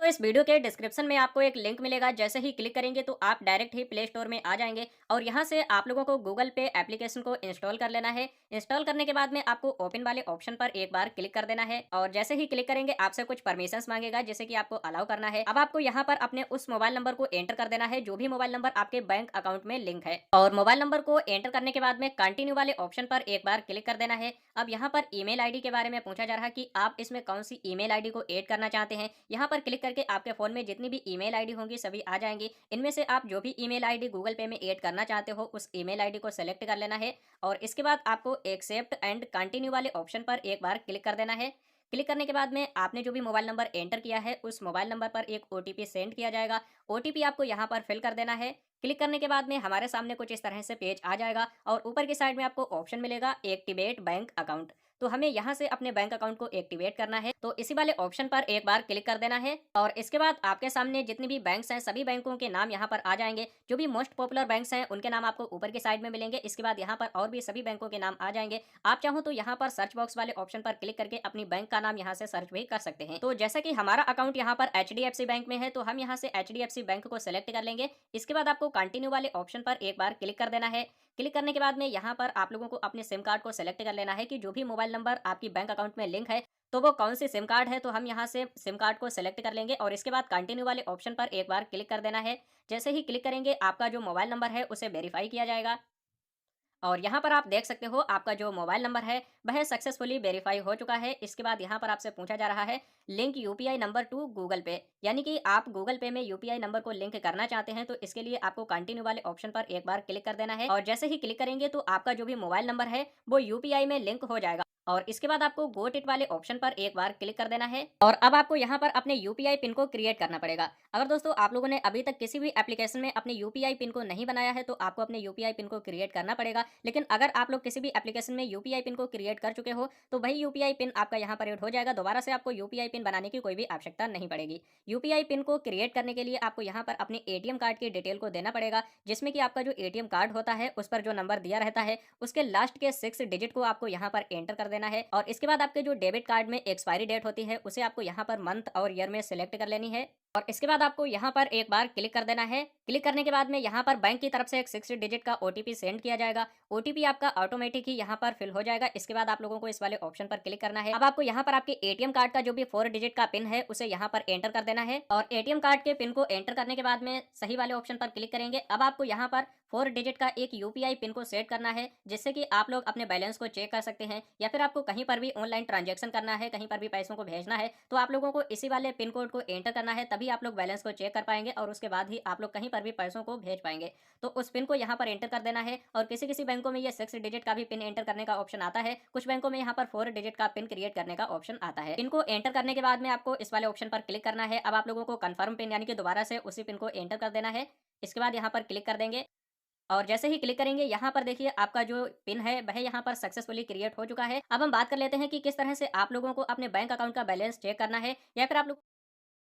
इस वीडियो के डिस्क्रिप्शन में आपको एक लिंक मिलेगा। जैसे ही क्लिक करेंगे तो आप डायरेक्ट ही प्ले स्टोर में आ जाएंगे और यहाँ से आप लोगों को गूगल पे एप्लीकेशन को इंस्टॉल कर लेना है। इंस्टॉल करने के बाद में आपको ओपन वाले ऑप्शन पर एक बार क्लिक कर देना है और जैसे ही क्लिक करेंगे आपसे कुछ परमिशंस मांगेगा जैसे कि आपको अलाउ करना है। अब आपको यहाँ पर अपने उस मोबाइल नंबर को एंटर कर देना है जो भी मोबाइल नंबर आपके बैंक अकाउंट में लिंक है और मोबाइल नंबर को एंटर करने के बाद में कंटिन्यू वाले ऑप्शन पर एक बार क्लिक कर देना है। अब यहाँ पर ईमेल आईडी के बारे में पूछा जा रहा है कि आप इसमें कौन सी ईमेल आईडी को ऐड करना चाहते हैं। यहाँ पर क्लिक करके आपके फोन में जितनी भी ईमेल आईडी होंगी सभी आ जाएंगी। इनमें से आप जो भी ईमेल आईडी गूगल पे में ऐड करना चाहते हो उस ईमेल आईडी को सेलेक्ट कर लेना है और इसके बाद आपको एक्सेप्ट एंड कंटिन्यू वाले ऑप्शन पर एक बार क्लिक कर देना है। क्लिक करने के बाद में आपने जो भी मोबाइल नंबर एंटर किया है उस मोबाइल नंबर पर एक ओटीपी सेंड किया जाएगा। ओटीपी आपको यहाँ पर फिल कर देना है। क्लिक करने के बाद में हमारे सामने कुछ इस तरह से पेज आ जाएगा और ऊपर की साइड में आपको ऑप्शन मिलेगा एक्टिवेट बैंक अकाउंट। तो हमें यहाँ से अपने बैंक अकाउंट को एक्टिवेट करना है, तो इसी वाले ऑप्शन पर एक बार क्लिक कर देना है और इसके बाद आपके सामने जितने भी बैंक्स हैं सभी बैंकों के नाम यहाँ पर आ जाएंगे। जो भी मोस्ट पॉपुलर बैंक्स हैं उनके नाम आपको ऊपर की साइड में मिलेंगे। इसके बाद यहाँ पर और भी सभी बैंकों के नाम आ जाएंगे। आप चाहो तो यहाँ पर सर्च बॉक्स वाले ऑप्शन पर क्लिक करके अपनी बैंक का नाम यहाँ से सर्च भी कर सकते हैं। तो जैसा कि हमारा अकाउंट यहाँ पर एचडीएफसी बैंक में है तो हम यहाँ से एचडीएफसी बैंक को सिलेक्ट कर लेंगे। इसके बाद आपको कंटिन्यू वाले ऑप्शन पर एक बार क्लिक कर देना है। क्लिक करने के बाद में यहाँ पर आप लोगों को अपने सिम कार्ड को सिलेक्ट कर लेना है कि जो भी मोबाइल नंबर आपकी बैंक अकाउंट में लिंक है तो वो कौन सी सिम कार्ड है। तो हम यहाँ से सिम कार्ड को सिलेक्ट कर लेंगे और इसके बाद कंटिन्यू वाले ऑप्शन पर एक बार क्लिक कर देना है। जैसे ही क्लिक करेंगे आपका जो मोबाइल नंबर है उसे वेरीफाई किया जाएगा और यहाँ पर आप देख सकते हो आपका जो मोबाइल नंबर है वह सक्सेसफुली वेरीफाई हो चुका है। इसके बाद यहाँ पर आपसे पूछा जा रहा है link UPI number two Google पे, यानी कि आप गूगल पे में यूपीआई नंबर को लिंक करना चाहते हैं। तो इसके लिए आपको कंटिन्यू वाले ऑप्शन पर एक बार क्लिक कर देना है और जैसे ही क्लिक करेंगे तो आपका जो भी मोबाइल नंबर है वो यूपीआई में लिंक हो जाएगा और इसके बाद आपको गो इट वाले ऑप्शन पर एक बार क्लिक कर देना है और अब आपको यहाँ पर अपने यूपीआई पिन को क्रिएट करना पड़ेगा। अगर दोस्तों आप लोगों ने अभी तक किसी भी एप्लीकेशन में अपने यूपीआई पिन को नहीं बनाया है तो आपको अपने यूपीआई पिन को क्रिएट करना पड़ेगा। लेकिन अगर आप लोग किसी भी एप्लीकेशन में यूपीआई पिन को क्रिएट कर चुके हो तो वही यूपीआई पिन आपका यहाँ पर ऐड हो जाएगा। दोबारा से आपको यूपीआई पिन बनाने की कोई भी आवश्यकता नहीं पड़ेगी। यूपीआई पिन को क्रिएट करने के लिए आपको यहाँ पर अपने एटीएम कार्ड की डिटेल को देना पड़ेगा, जिसमें कि आपका जो एटीएम कार्ड होता है उस पर जो नंबर दिया रहता है उसके लास्ट के 6 डिजिट को आपको यहाँ पर एंटर कर देना है और इसके बाद आपके जो डेबिट कार्ड में एक्सपायरी डेट होती है उसे आपको यहाँ पर मंथ और ईयर में सिलेक्ट कर लेनी है और इसके बाद आपको यहाँ पर एक बार क्लिक कर देना है। क्लिक करने के बाद में यहाँ पर बैंक की तरफ से एक 6 डिजिट का ओटीपी सेंड किया जाएगा। ओटीपी आपका ऑटोमेटिक ही यहाँ पर फिल हो जाएगा। इसके बाद आप लोगों को इस वाले ऑप्शन पर क्लिक करना है। अब आपको यहाँ पर आपके एटीएम कार्ड का जो भी 4 डिजिट का पिन है उसे यहाँ पर एंटर कर देना है और एटीएम कार्ड के पिन को एंटर करने के बाद में सही वाले ऑप्शन पर क्लिक करेंगे। अब आपको यहाँ पर 4 डिजिट का एक यूपीआई पिन को सेट करना है जिससे कि आप लोग अपने बैलेंस को चेक कर सकते हैं या फिर आपको कहीं पर भी ऑनलाइन ट्रांजैक्शन करना है, कहीं पर भी पैसों को भेजना है तो आप लोगों को इसी वाले पिन कोड को एंटर करना है, तभी आप लोग बैलेंस को चेक कर पाएंगे और उसके बाद ही आप लोग कहीं पर भी पैसों को भेज पाएंगे। तो उस पिन को यहाँ पर एंटर कर देना है और किसी किसी बैंकों में ये 6 डिजिट का भी पिन एंटर करने का ऑप्शन आता है, कुछ बैंकों में यहाँ पर 4 डिजिट का पिन क्रिएट करने का ऑप्शन आता है। पिन को एंटर करने के बाद में आपको इस वाले ऑप्शन पर क्लिक करना है। अब आप लोगों को कंफर्म पिन यानी कि दोबारा से उसी पिन को एंटर कर देना है। इसके बाद यहाँ पर क्लिक कर देंगे और जैसे ही क्लिक करेंगे यहाँ पर देखिए आपका जो पिन है वह यहाँ पर सक्सेसफुली क्रिएट हो चुका है। अब हम बात कर लेते हैं कि किस तरह से आप लोगों को अपने बैंक अकाउंट का बैलेंस चेक करना है या फिर आप लोग